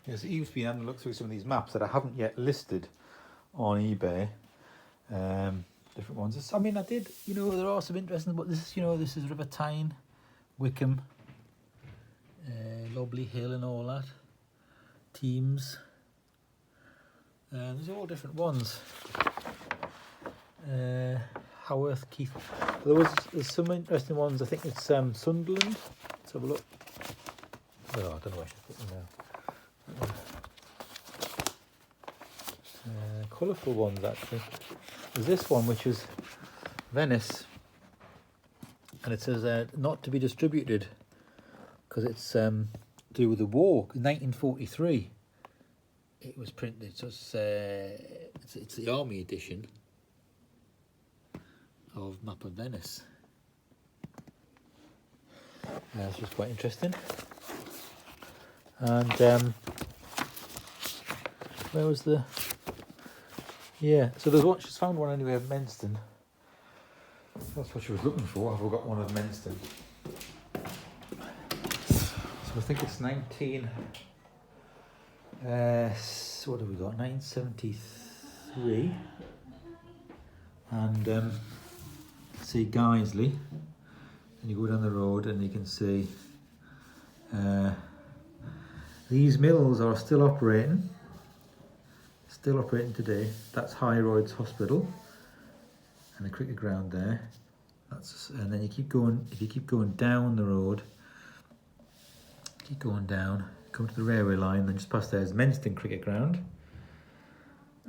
Yes, Eve's been having a look through some of these maps that I haven't yet listed on eBay. Different ones. I mean, I did, there are some interesting, but this is, this is River Tyne, Wickham, Lobley Hill and all that. Teams. There's all different ones. Haworth, Keith. There's some interesting ones. I think it's Sunderland. Let's have a look. Oh, I don't know where I should put them now. Colourful ones actually. There's this one which is Venice, and it says not to be distributed because it's to do with the war. 1943 it was printed, so it's the army edition of Map of Venice. That's just quite interesting. And where was the... Yeah, so there's one, she's found one anyway of Menston. That's what she was looking for. I forgot one of Menston. So I think it's 19... what have we got? 1973. And see Guiseley. And you go down the road and you can see these mills are still operating today. That's High Roads Hospital and the cricket ground there. And then you keep going. If you keep going down the road, keep going down, come to the railway line, then just past there is Menston Cricket Ground.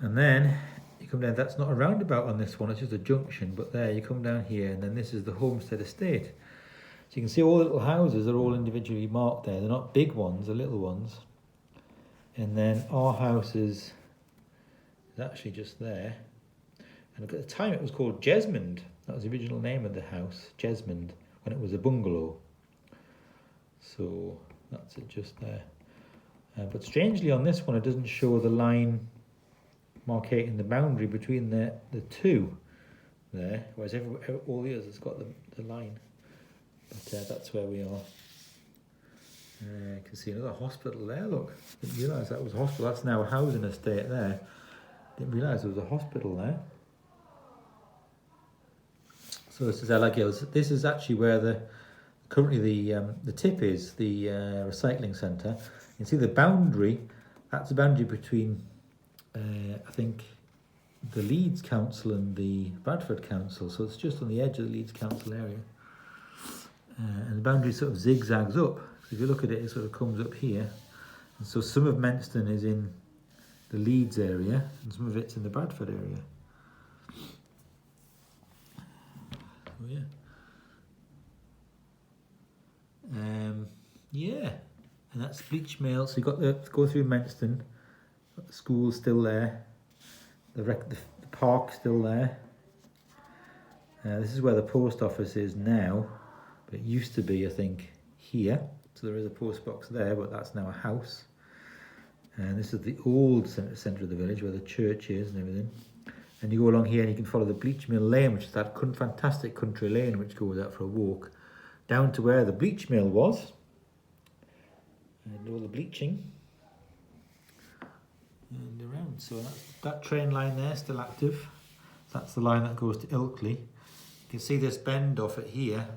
And then you come down. That's not a roundabout on this one; it's just a junction. But there, you come down here, and then this is the Homestead Estate. So you can see all the little houses are all individually marked there. They're not big ones; they're little ones. And then our house is actually just there. And at the time it was called Jesmond. That was the original name of the house, Jesmond, when it was a bungalow. So that's it just there. But strangely on this one it doesn't show the line marking the boundary between the two there, whereas all the others has got the line. But that's where we are. You can see another hospital there, look. Didn't realise that was a hospital. That's now a housing estate there. Didn't realise there was a hospital there. So this is Ella Gills. This is actually where currently the tip is, the recycling centre. You can see the boundary. That's the boundary between, I think, the Leeds Council and the Bradford Council. So it's just on the edge of the Leeds Council area. And the boundary sort of zigzags up. So if you look at it, it sort of comes up here. And so some of Menston is in the Leeds area, and some of it's in the Bradford area. Oh yeah. Yeah, and that's Bleach Mill. So you got the go through Menston. Got the school still there. The park still there. This is where the post office is now, but it used to be, I think, here. So there is a post box there, but that's now a house. And this is the old centre of the village where the church is and everything. And you go along here and you can follow the Bleach Mill Lane, which is that fantastic country lane which goes out for a walk, down to where the bleach mill was. And all the bleaching. And around. So that train line there is still active. That's the line that goes to Ilkley. You can see this bend off it here,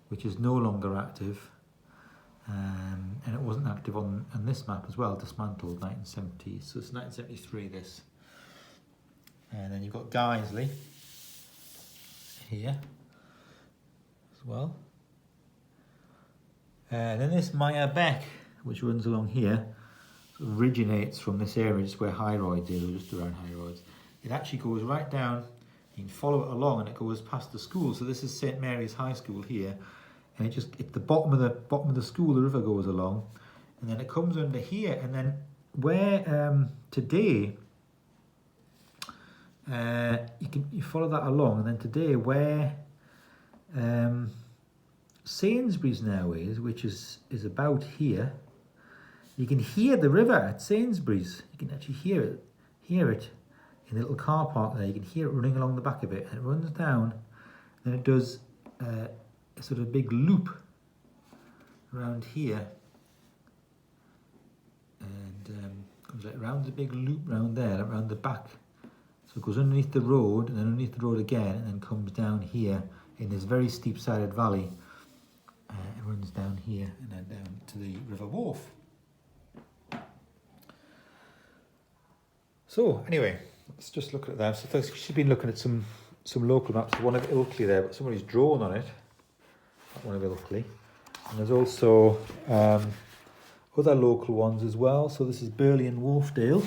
which is no longer active. And it wasn't active on this map as well, dismantled 1970, so it's 1973 this. And then you've got Guiseley here as well. And then this Meyer Beck, which runs along here, sort of originates from this area, just where High Roads is, or just around High Roads. It actually goes right down, you can follow it along, and it goes past the school. So this is St Mary's High School here. And it's the bottom of the school, the river goes along, and then it comes under here, and then where today you follow that along, and then today where Sainsbury's now is, which is about here, you can hear the river at Sainsbury's. You can actually hear it in the little car park there. You can hear it running along the back of it, and it runs down, and it does. A sort of big loop around here, and comes right around the big loop round there, around the back. So it goes underneath the road and then underneath the road again and then comes down here in this very steep sided valley. It runs down here and then down to the River Wharf. So anyway, let's just look at that. So she's been looking at some local maps. There's one of Ilkley there, but somebody's drawn on it. That one of Ilkley. And there's also other local ones as well. So this is Burley and Wharfdale.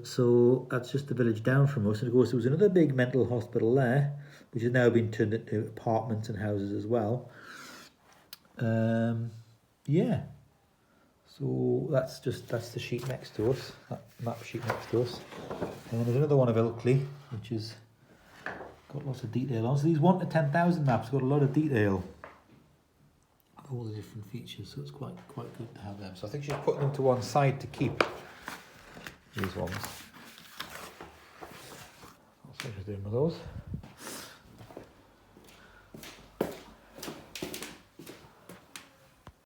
So that's just the village down from us. And of course there was another big mental hospital there, which has now been turned into apartments and houses as well. Yeah. So that's the sheet next to us, that map sheet next to us. And then there's another one of Ilkley, which has got lots of detail on. So these 1 to 10,000 maps got a lot of detail of all the different features, so it's quite good to have them. So I think she's putting them to one side to keep these ones. That's what she's doing with those.